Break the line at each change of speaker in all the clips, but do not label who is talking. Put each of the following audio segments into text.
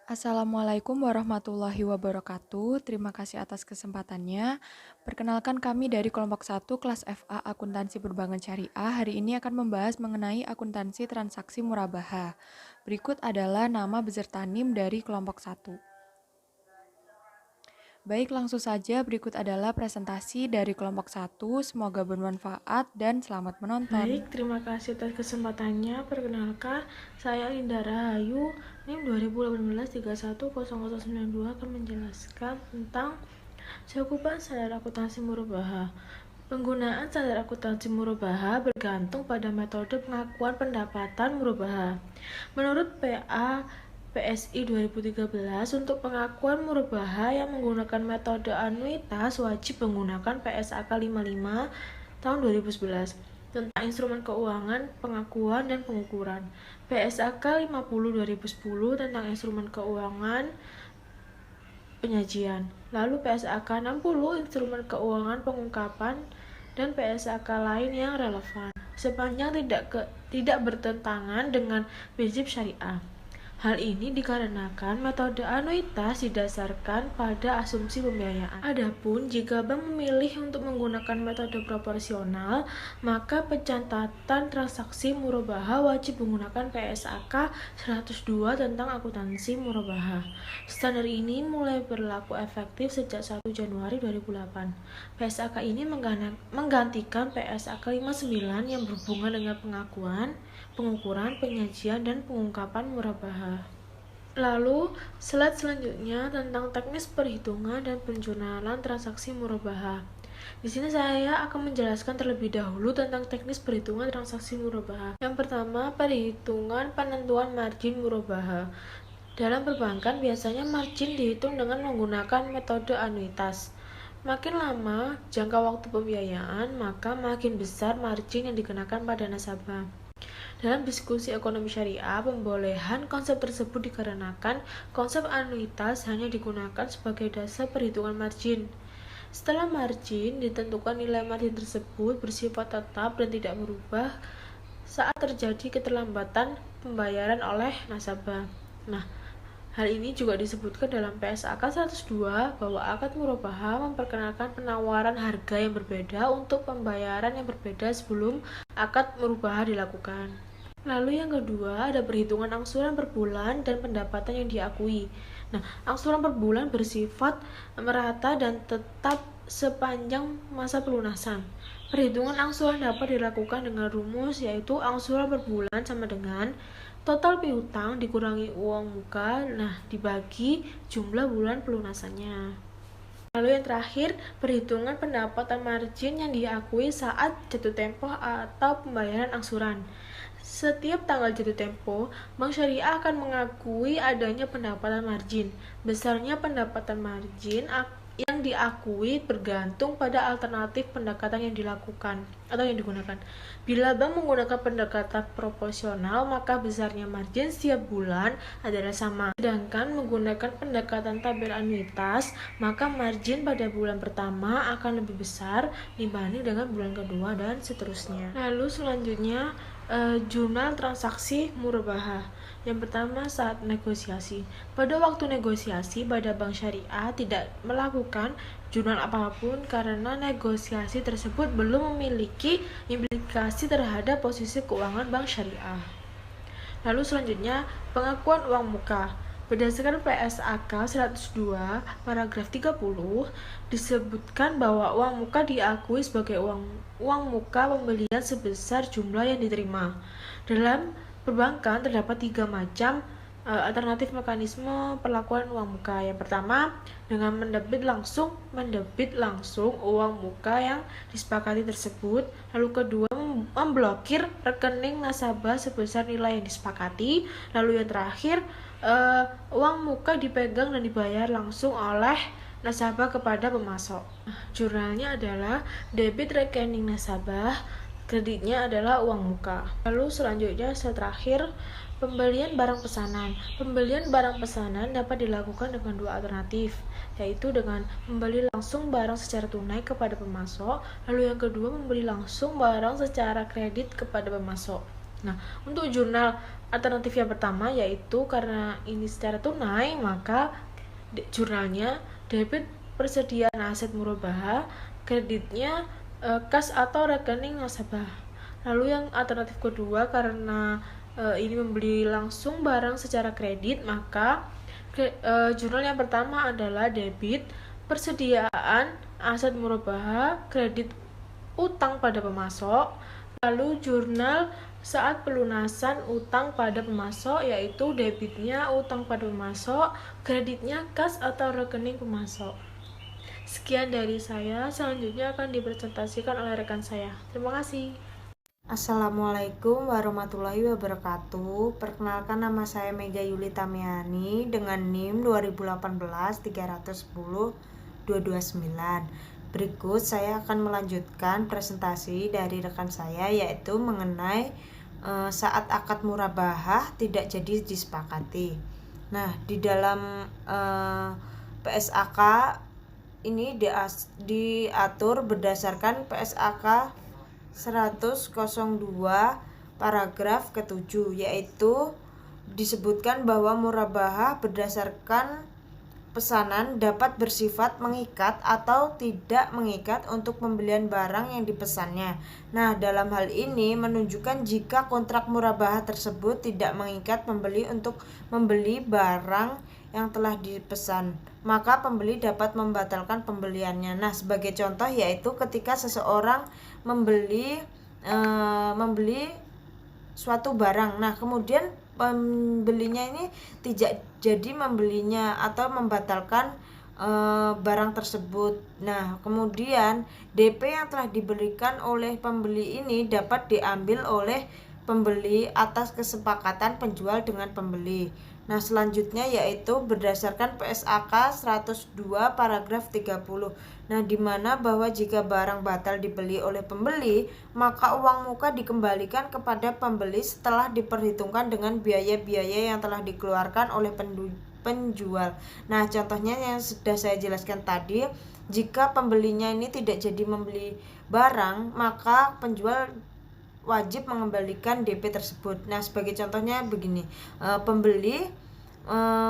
Assalamualaikum warahmatullahi wabarakatuh. Terima kasih atas kesempatannya. Perkenalkan kami dari kelompok 1 kelas FA Akuntansi Perbankan Syariah. Hari ini akan membahas mengenai akuntansi transaksi murabaha. Berikut adalah nama beserta NIM dari kelompok 1. Baik, langsung saja berikut adalah presentasi dari kelompok 1. Semoga bermanfaat dan selamat menonton.
Baik, terima kasih atas kesempatannya. Perkenalkan, saya Linda Rahayu, NIM 2018-310092 akan menjelaskan tentang cakupan standar akuntansi murabaha. Penggunaan standar akuntansi murabaha bergantung pada metode pengakuan pendapatan murabaha. Menurut PA PSI 2013, untuk pengakuan murabaha yang menggunakan metode anuitas wajib menggunakan PSAK 55 tahun 2011 tentang instrumen keuangan, pengakuan, dan pengukuran, PSAK 50 2010 tentang instrumen keuangan, penyajian, lalu PSAK 60 instrumen keuangan pengungkapan, dan PSAK lain yang relevan, sepanjang tidak bertentangan dengan prinsip syariah. Hal ini dikarenakan metode anuitas didasarkan pada asumsi pembiayaan. Adapun jika bank memilih untuk menggunakan metode proporsional, maka pencatatan transaksi murabaha wajib menggunakan PSAK 102 tentang akuntansi murabaha. Standar ini mulai berlaku efektif sejak 1 Januari 2008. PSAK ini menggantikan PSAK 59 yang berhubungan dengan pengakuan, pengukuran, penyajian, dan pengungkapan murabaha. Lalu, slide selanjutnya tentang teknis perhitungan dan penjurnalan transaksi murabaha. Di sini saya akan menjelaskan terlebih dahulu tentang teknis perhitungan transaksi murabaha. Yang pertama, perhitungan penentuan margin murabaha. Dalam perbankan, biasanya margin dihitung dengan menggunakan metode anuitas. Makin lama jangka waktu pembiayaan, maka makin besar margin yang dikenakan pada nasabah. Dalam diskusi ekonomi syariah, pembolehan konsep tersebut dikarenakan konsep anuitas hanya digunakan sebagai dasar perhitungan margin. Setelah margin ditentukan, nilai margin tersebut bersifat tetap dan tidak berubah saat terjadi keterlambatan pembayaran oleh nasabah. Nah, hal ini juga disebutkan dalam PSAK 102 bahwa akad murabaha memperkenalkan penawaran harga yang berbeda untuk pembayaran yang berbeda sebelum akad murabaha dilakukan. Lalu yang kedua, ada perhitungan angsuran per bulan dan pendapatan yang diakui. Nah, angsuran per bulan bersifat merata dan tetap sepanjang masa pelunasan. Perhitungan angsuran dapat dilakukan dengan rumus, yaitu angsuran per bulan sama dengan total piutang dikurangi uang muka, dibagi jumlah bulan pelunasannya. Lalu yang terakhir, perhitungan pendapatan margin yang diakui saat jatuh tempo atau pembayaran angsuran. Setiap tanggal jatuh tempo, Bank Syariah akan mengakui adanya pendapatan margin. Besarnya pendapatan margin yang diakui bergantung pada alternatif pendekatan yang dilakukan atau yang digunakan. Bila bank menggunakan pendekatan proporsional, maka besarnya margin setiap bulan adalah sama. Sedangkan menggunakan pendekatan tabel anuitas, maka margin pada bulan pertama akan lebih besar dibanding dengan bulan kedua dan seterusnya. Lalu selanjutnya, jurnal transaksi murabaha. Yang pertama, saat negosiasi. Pada waktu negosiasi, pada bank syariah tidak melakukan jurnal apapun karena negosiasi tersebut belum memiliki implikasi terhadap posisi keuangan bank syariah. Lalu selanjutnya, pengakuan uang muka. Berdasarkan PSAK 102 paragraf 30 disebutkan bahwa uang muka diakui sebagai uang muka pembelian sebesar jumlah yang diterima. Dalam perbankan terdapat 3 macam alternatif mekanisme perlakuan uang muka. Yang pertama, dengan mendebit langsung uang muka yang disepakati tersebut. Lalu kedua, memblokir rekening nasabah sebesar nilai yang disepakati. Lalu yang terakhir, uang muka dipegang dan dibayar langsung oleh nasabah kepada pemasok. Jurnalnya adalah debit rekening nasabah, kreditnya adalah uang muka. Lalu selanjutnya, terakhir, pembelian barang pesanan. Pembelian barang pesanan dapat dilakukan dengan 2 alternatif, yaitu dengan membeli langsung barang secara tunai kepada pemasok, lalu yang kedua membeli langsung barang secara kredit kepada pemasok. Nah, untuk jurnal alternatif yang pertama yaitu karena ini secara tunai, maka jurnalnya debit persediaan aset murabahah, kreditnya kas atau rekening nasabah. Lalu yang alternatif kedua karena ini membeli langsung barang secara kredit, maka jurnal yang pertama adalah debit persediaan aset murabahah, kredit utang pada pemasok. Lalu jurnal saat pelunasan utang pada pemasok yaitu debitnya utang pada pemasok, kreditnya kas atau rekening pemasok. Sekian dari saya, selanjutnya akan dipresentasikan oleh rekan saya. Terima kasih.
Assalamualaikum warahmatullahi wabarakatuh. Perkenalkan, nama saya Mega Yuli Tamiani dengan NIM 2018 310 229. Berikut saya akan melanjutkan presentasi dari rekan saya, yaitu mengenai saat akad murabahah tidak jadi disepakati. Nah, di dalam PSAK ini diatur berdasarkan PSAK 100.02 paragraf ke-7, yaitu disebutkan bahwa murabahah berdasarkan pesanan dapat bersifat mengikat atau tidak mengikat untuk pembelian barang yang dipesannya. Nah, dalam hal ini menunjukkan jika kontrak murabahah tersebut tidak mengikat pembeli untuk membeli barang yang telah dipesan, maka pembeli dapat membatalkan pembeliannya. Nah, sebagai contoh yaitu ketika seseorang membeli suatu barang. Nah, kemudian pembelinya ini tidak jadi membelinya atau membatalkan barang tersebut. Nah, kemudian DP yang telah diberikan oleh pembeli ini dapat diambil oleh pembeli atas kesepakatan penjual dengan pembeli. Nah, selanjutnya yaitu berdasarkan PSAK 102 paragraf 30. Nah, di mana bahwa jika barang batal dibeli oleh pembeli, maka uang muka dikembalikan kepada pembeli setelah diperhitungkan dengan biaya-biaya yang telah dikeluarkan oleh penjual. Nah, contohnya yang sudah saya jelaskan tadi, jika pembelinya ini tidak jadi membeli barang, maka penjual wajib mengembalikan DP tersebut. Nah, sebagai contohnya begini, pembeli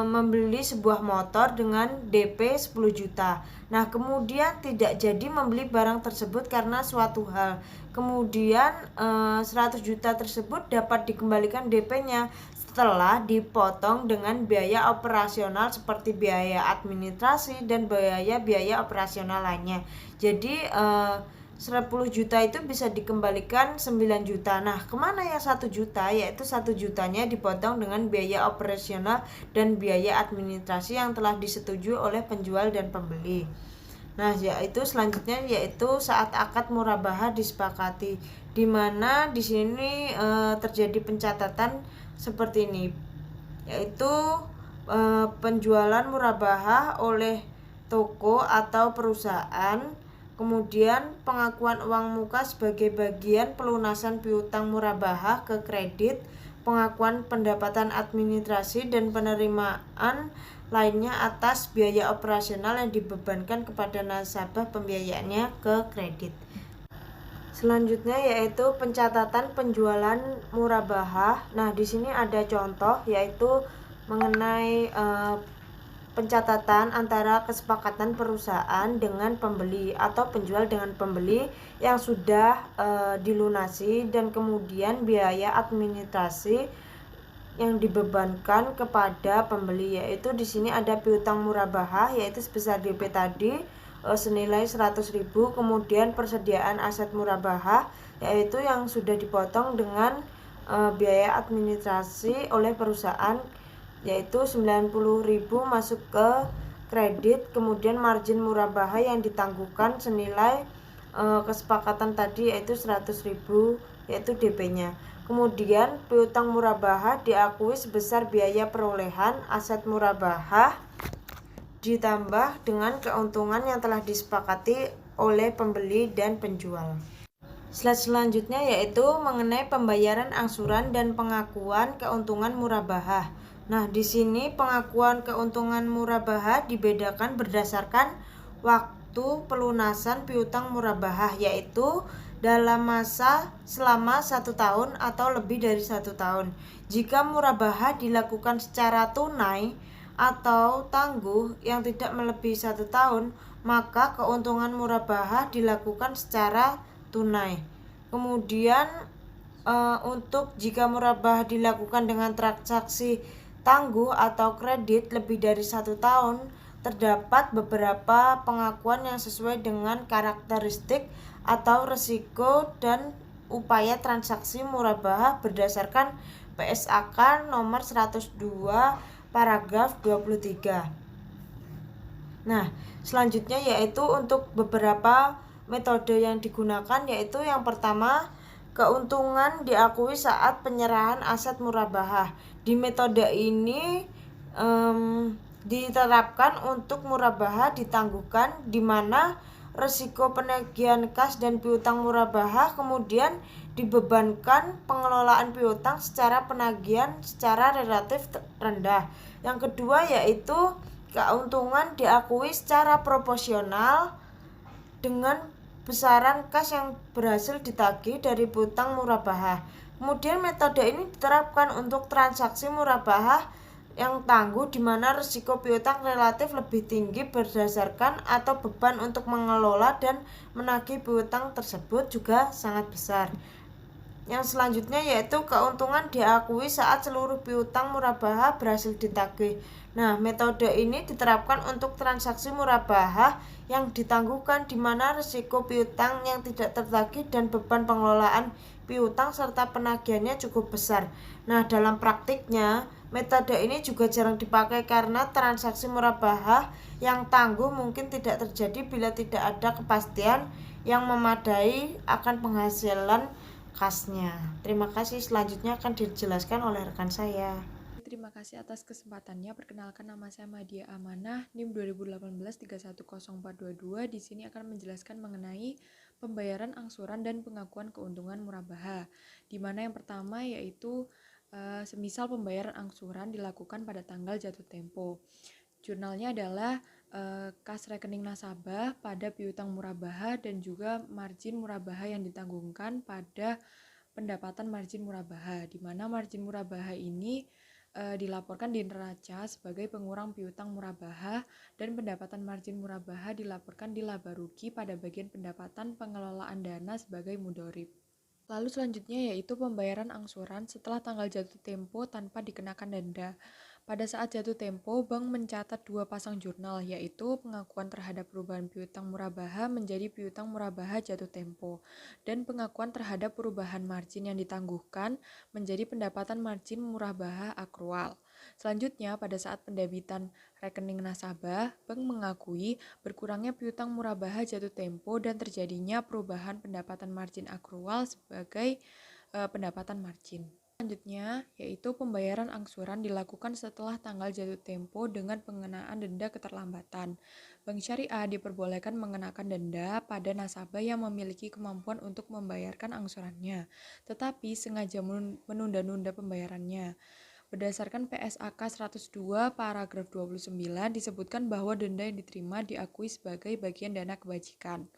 membeli sebuah motor dengan DP 10 juta. Nah, kemudian tidak jadi membeli barang tersebut karena suatu hal. Kemudian 100 juta tersebut dapat dikembalikan DP-nya setelah dipotong dengan biaya operasional seperti biaya administrasi dan biaya operasional lainnya. Jadi 10 juta itu bisa dikembalikan 9 juta. Nah, kemana yang 1 juta? Yaitu 1 jutanya dipotong dengan biaya operasional dan biaya administrasi yang telah disetujui oleh penjual dan pembeli. Nah, yaitu selanjutnya yaitu saat akad murabahah disepakati, di mana di sini terjadi pencatatan seperti ini, yaitu penjualan murabahah oleh toko atau perusahaan. Kemudian pengakuan uang muka sebagai bagian pelunasan piutang murabahah ke kredit, pengakuan pendapatan administrasi dan penerimaan lainnya atas biaya operasional yang dibebankan kepada nasabah pembiayaannya ke kredit. Selanjutnya yaitu pencatatan penjualan murabahah. Nah, di sini ada contoh yaitu mengenai pencatatan antara kesepakatan perusahaan dengan pembeli atau penjual dengan pembeli yang sudah dilunasi dan kemudian biaya administrasi yang dibebankan kepada pembeli, yaitu di sini ada piutang murabahah yaitu sebesar DP tadi senilai 100.000, kemudian persediaan aset murabahah yaitu yang sudah dipotong dengan biaya administrasi oleh perusahaan yaitu 90.000 masuk ke kredit, kemudian margin murabahah yang ditangguhkan senilai kesepakatan tadi yaitu 100.000 yaitu DP-nya. Kemudian piutang murabahah diakui sebesar biaya perolehan aset murabahah ditambah dengan keuntungan yang telah disepakati oleh pembeli dan penjual. Slide selanjutnya yaitu mengenai pembayaran angsuran dan pengakuan keuntungan murabahah. Nah, di sini pengakuan keuntungan murabahah dibedakan berdasarkan waktu pelunasan piutang murabahah, yaitu dalam masa selama 1 tahun atau lebih dari 1 tahun. Jika murabahah dilakukan secara tunai atau tangguh yang tidak melebihi 1 tahun, maka keuntungan murabahah dilakukan secara tunai. Kemudian untuk jika murabahah dilakukan dengan transaksi tangguh atau kredit lebih dari 1 tahun, terdapat beberapa pengakuan yang sesuai dengan karakteristik atau risiko dan upaya transaksi murabahah berdasarkan PSAK nomor 102 paragraf 23. Nah, selanjutnya yaitu untuk beberapa metode yang digunakan, yaitu yang pertama, keuntungan diakui saat penyerahan aset murabahah. Di metode ini diterapkan untuk murabahah ditangguhkan, di mana risiko penagihan kas dan piutang murabahah kemudian dibebankan pengelolaan piutang secara penagihan secara relatif rendah. Yang kedua yaitu keuntungan diakui secara proporsional dengan besaran kas yang berhasil ditagih dari piutang murabahah. Kemudian metode ini diterapkan untuk transaksi murabahah yang tangguh, di mana risiko piutang relatif lebih tinggi berdasarkan atau beban untuk mengelola dan menagih piutang tersebut juga sangat besar. Yang selanjutnya yaitu keuntungan diakui saat seluruh piutang murabahah berhasil ditagih. Nah, metode ini diterapkan untuk transaksi murabahah yang ditangguhkan, di mana risiko piutang yang tidak tertagih dan beban pengelolaan piutang serta penagihannya cukup besar. Nah, dalam praktiknya metode ini juga jarang dipakai karena transaksi murabahah yang tangguh mungkin tidak terjadi bila tidak ada kepastian yang memadai akan penghasilan kasnya. Terima kasih, selanjutnya akan dijelaskan oleh rekan saya.
Terima kasih atas kesempatannya. Perkenalkan, nama saya Madia Amanah, NIM 2018-310422. Di sini akan menjelaskan mengenai pembayaran angsuran dan pengakuan keuntungan murabahah. Di mana yang pertama yaitu semisal pembayaran angsuran dilakukan pada tanggal jatuh tempo. Jurnalnya adalah kas rekening nasabah pada piutang murabahah dan juga margin murabahah yang ditanggungkan pada pendapatan margin murabahah, di mana margin murabahah ini dilaporkan di neraca sebagai pengurang piutang murabahah dan pendapatan margin murabahah dilaporkan di laba rugi pada bagian pendapatan pengelolaan dana sebagai mudhorib. Lalu selanjutnya yaitu pembayaran angsuran setelah tanggal jatuh tempo tanpa dikenakan denda. Pada saat jatuh tempo, bank mencatat 2 pasang jurnal, yaitu pengakuan terhadap perubahan piutang murabahah menjadi piutang murabahah jatuh tempo, dan pengakuan terhadap perubahan margin yang ditangguhkan menjadi pendapatan margin murabahah akrual. Selanjutnya, pada saat pendebitan rekening nasabah, bank mengakui berkurangnya piutang murabahah jatuh tempo dan terjadinya perubahan pendapatan margin akrual sebagai pendapatan margin. Selanjutnya, yaitu pembayaran angsuran dilakukan setelah tanggal jatuh tempo dengan pengenaan denda keterlambatan. Bank Syariah diperbolehkan mengenakan denda pada nasabah yang memiliki kemampuan untuk membayarkan angsurannya, tetapi sengaja menunda-nunda pembayarannya. Berdasarkan PSAK 102 paragraf 29 disebutkan bahwa denda yang diterima diakui sebagai bagian dana kebajikan.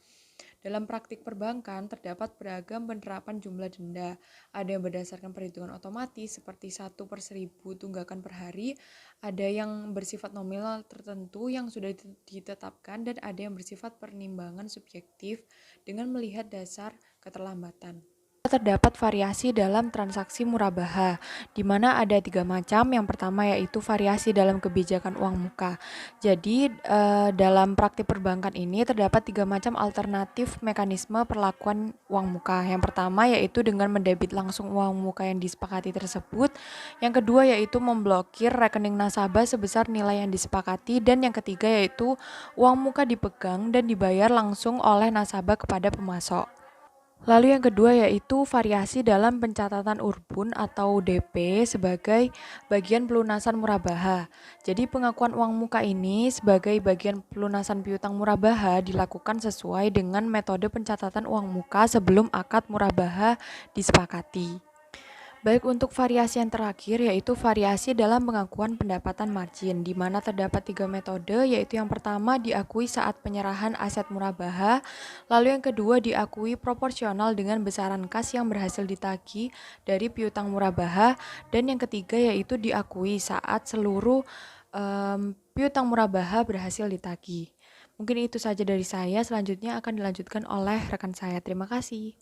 Dalam praktik perbankan, terdapat beragam penerapan jumlah denda. Ada yang berdasarkan perhitungan otomatis seperti 1/1000 tunggakan per hari, ada yang bersifat nominal tertentu yang sudah ditetapkan, dan ada yang bersifat penimbangan subjektif dengan melihat dasar keterlambatan. Terdapat variasi dalam transaksi murabahah, di mana ada 3 macam. Yang pertama yaitu variasi dalam kebijakan uang muka. Jadi dalam praktik perbankan ini terdapat 3 macam alternatif mekanisme perlakuan uang muka. Yang pertama yaitu dengan mendebit langsung uang muka yang disepakati tersebut. Yang kedua yaitu memblokir rekening nasabah sebesar nilai yang disepakati. Dan yang ketiga yaitu uang muka dipegang dan dibayar langsung oleh nasabah kepada pemasok. Lalu yang kedua yaitu variasi dalam pencatatan urbun atau DP sebagai bagian pelunasan murabahah. Jadi pengakuan uang muka ini sebagai bagian pelunasan piutang murabahah dilakukan sesuai dengan metode pencatatan uang muka sebelum akad murabahah disepakati. Baik, untuk variasi yang terakhir yaitu variasi dalam pengakuan pendapatan margin, di mana terdapat 3 metode, yaitu yang pertama diakui saat penyerahan aset murabaha, lalu yang kedua diakui proporsional dengan besaran kas yang berhasil ditagih dari piutang murabaha, dan yang ketiga yaitu diakui saat seluruh piutang murabaha berhasil ditagih. Mungkin itu saja dari saya, selanjutnya akan dilanjutkan oleh rekan saya. Terima kasih.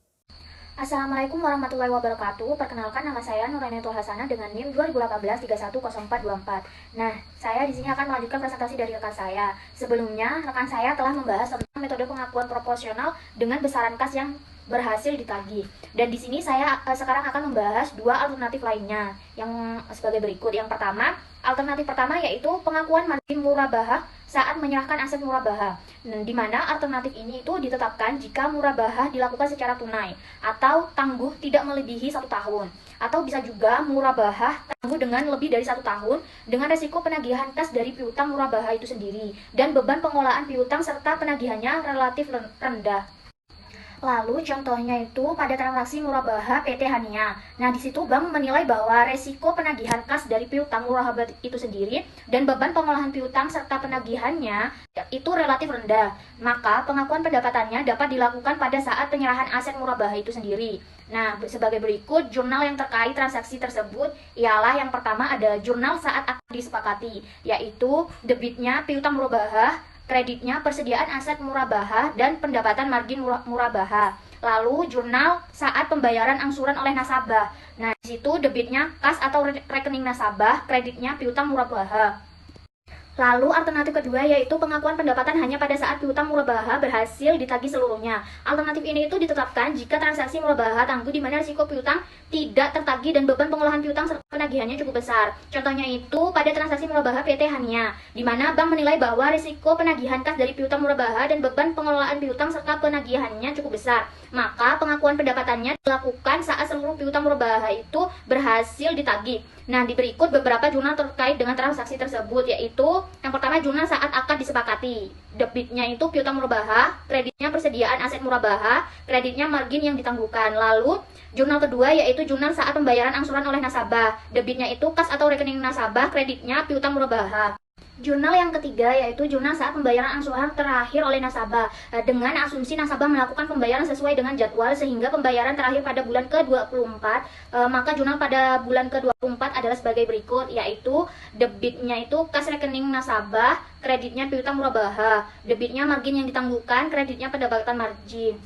Assalamualaikum warahmatullahi wabarakatuh. Perkenalkan, nama saya Nurainatul Hasanah dengan NIM 2018-310424. Nah, saya di sini akan melanjutkan presentasi dari rekan saya. Sebelumnya, rekan saya telah membahas tentang metode pengakuan proporsional dengan besaran kas yang berhasil ditagih. Dan di sini saya sekarang akan membahas dua alternatif lainnya yang sebagai berikut. Yang pertama, alternatif pertama yaitu pengakuan margin murabaha saat menyerahkan aset murabaha. Di mana alternatif ini itu ditetapkan jika murabaha dilakukan secara tunai atau tangguh tidak melebihi 1 tahun, atau bisa juga murabaha tangguh dengan lebih dari 1 tahun dengan resiko penagihan kas dari piutang murabaha itu sendiri dan beban pengolahan piutang serta penagihannya relatif rendah. Lalu contohnya itu pada transaksi murabaha PT Hania. Nah, di situ bank menilai bahwa resiko penagihan kas dari piutang murabaha itu sendiri dan beban pengolahan piutang serta penagihannya itu relatif rendah. Maka pengakuan pendapatannya dapat dilakukan pada saat penyerahan aset murabaha itu sendiri. Nah, sebagai berikut jurnal yang terkait transaksi tersebut ialah yang pertama ada jurnal saat akan disepakati, yaitu debitnya piutang murabaha, kreditnya persediaan aset murabaha, dan pendapatan margin murabaha. Lalu jurnal saat pembayaran angsuran oleh nasabah. Nah, di situ debitnya kas atau rekening nasabah, kreditnya piutang murabaha. Lalu alternatif kedua yaitu pengakuan pendapatan hanya pada saat piutang murabaha berhasil ditagih seluruhnya. Alternatif ini itu ditetapkan jika transaksi murabaha tangguh di mana risiko piutang tidak tertagih dan beban pengolahan piutang serta penagihannya cukup besar. Contohnya itu pada transaksi murabaha PT Hania, di mana bank menilai bahwa risiko penagihan kas dari piutang murabaha dan beban pengelolaan piutang serta penagihannya cukup besar. Maka pengakuan pendapatannya dilakukan saat seluruh piutang murabaha itu berhasil ditagih. Nah, di berikut beberapa jurnal terkait dengan transaksi tersebut, yaitu yang pertama jurnal saat akad disepakati. Debitnya itu piutang murabaha, kreditnya persediaan aset murabaha, kreditnya margin yang ditangguhkan. Lalu jurnal kedua yaitu jurnal saat pembayaran angsuran oleh nasabah. Debitnya itu kas atau rekening nasabah, kreditnya piutang murabaha. Jurnal yang ketiga yaitu jurnal saat pembayaran angsuran terakhir oleh nasabah dengan asumsi nasabah melakukan pembayaran sesuai dengan jadwal sehingga pembayaran terakhir pada bulan ke-24. Maka jurnal pada bulan ke-24 adalah sebagai berikut, yaitu debitnya itu kas rekening nasabah, kreditnya piutang murabaha, debitnya margin yang ditangguhkan, kreditnya pendapatan margin.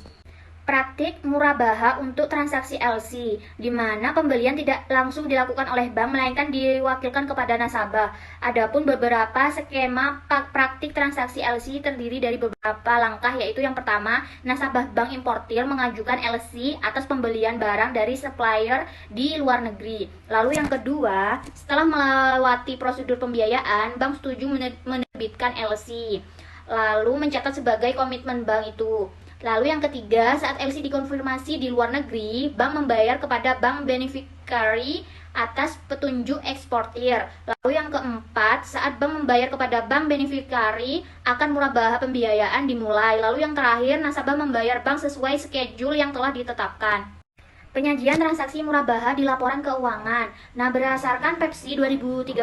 Praktik murabaha untuk transaksi LC, di mana pembelian tidak langsung dilakukan oleh bank, melainkan diwakilkan kepada nasabah. Adapun beberapa skema praktik transaksi LC terdiri dari beberapa langkah, yaitu yang pertama, nasabah bank importir mengajukan LC atas pembelian barang dari supplier di luar negeri. Lalu yang kedua, setelah melewati prosedur pembiayaan, bank setuju menerbitkan LC, lalu mencatat sebagai komitmen bank itu. Lalu yang ketiga, saat LC dikonfirmasi di luar negeri, bank membayar kepada bank beneficiary atas petunjuk eksportir. Lalu yang keempat, saat bank membayar kepada bank beneficiary, akan murabaha pembiayaan dimulai. Lalu yang terakhir, nasabah membayar bank sesuai schedule yang telah ditetapkan. Penyajian transaksi murabaha di laporan keuangan. Nah, berdasarkan Pepsi 2013,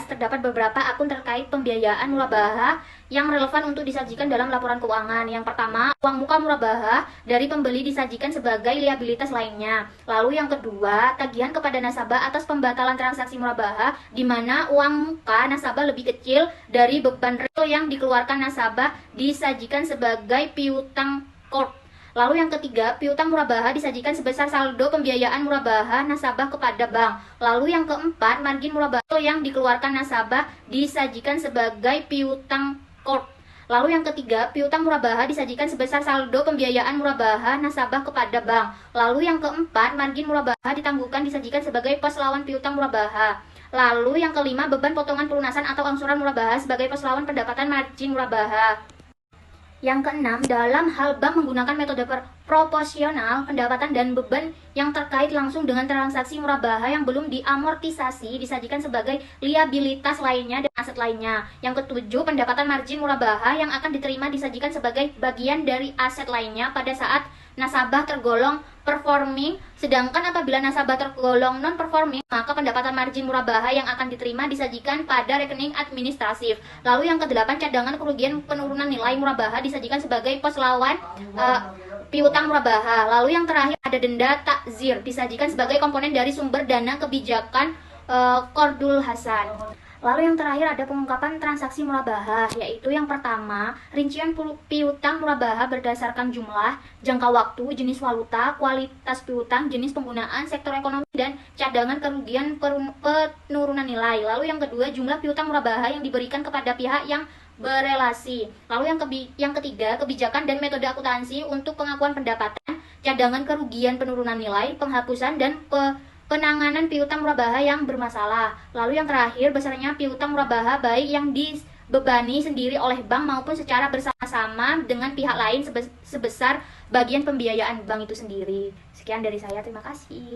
terdapat beberapa akun terkait pembiayaan murabaha yang relevan untuk disajikan dalam laporan keuangan. Yang pertama, uang muka murabaha dari pembeli disajikan sebagai liabilitas lainnya. Lalu yang kedua, tagihan kepada nasabah atas pembatalan transaksi murabaha, di mana uang muka nasabah lebih kecil dari beban real yang dikeluarkan nasabah disajikan sebagai piutang corp. Lalu yang ketiga, piutang murabaha disajikan sebesar saldo pembiayaan murabaha nasabah kepada bank. Lalu yang keempat, margin murabaha yang dikeluarkan nasabah disajikan sebagai piutang corp. Lalu yang ketiga, piutang murabaha disajikan sebesar saldo pembiayaan murabaha nasabah kepada bank. Lalu yang keempat, margin murabaha ditangguhkan disajikan sebagai pos lawan piutang murabaha. Lalu yang kelima, beban potongan pelunasan atau angsuran murabaha sebagai pos lawan pendapatan margin murabaha. Yang keenam, dalam hal bank menggunakan metode proporsional pendapatan dan beban yang terkait langsung dengan transaksi murabahah yang belum diamortisasi disajikan sebagai liabilitas lainnya dan aset lainnya. Yang ketujuh, pendapatan margin murabahah yang akan diterima disajikan sebagai bagian dari aset lainnya pada saat nasabah tergolong performing, sedangkan apabila nasabah tergolong non-performing, maka pendapatan margin murabahah yang akan diterima disajikan pada rekening administratif. Lalu yang kedelapan, cadangan kerugian penurunan nilai murabahah disajikan sebagai pos lawan piutang murabahah. Lalu yang terakhir ada denda takzir disajikan sebagai komponen dari sumber dana kebijakan Qardul Hasan. Lalu yang terakhir ada pengungkapan transaksi murabahah, yaitu yang pertama, rincian piutang murabahah berdasarkan jumlah, jangka waktu, jenis waluta, kualitas piutang, jenis penggunaan, sektor ekonomi, dan cadangan kerugian penurunan nilai. Lalu yang kedua, jumlah piutang murabahah yang diberikan kepada pihak yang berelasi. Lalu yang ketiga, kebijakan dan metode akuntansi untuk pengakuan pendapatan, cadangan kerugian penurunan nilai, penghapusan, dan penanganan piutang murabahah yang bermasalah. Lalu yang terakhir, besarnya piutang murabahah baik yang dibebani sendiri oleh bank maupun secara bersama-sama dengan pihak lain sebesar bagian pembiayaan bank itu sendiri. Sekian dari saya, terima kasih.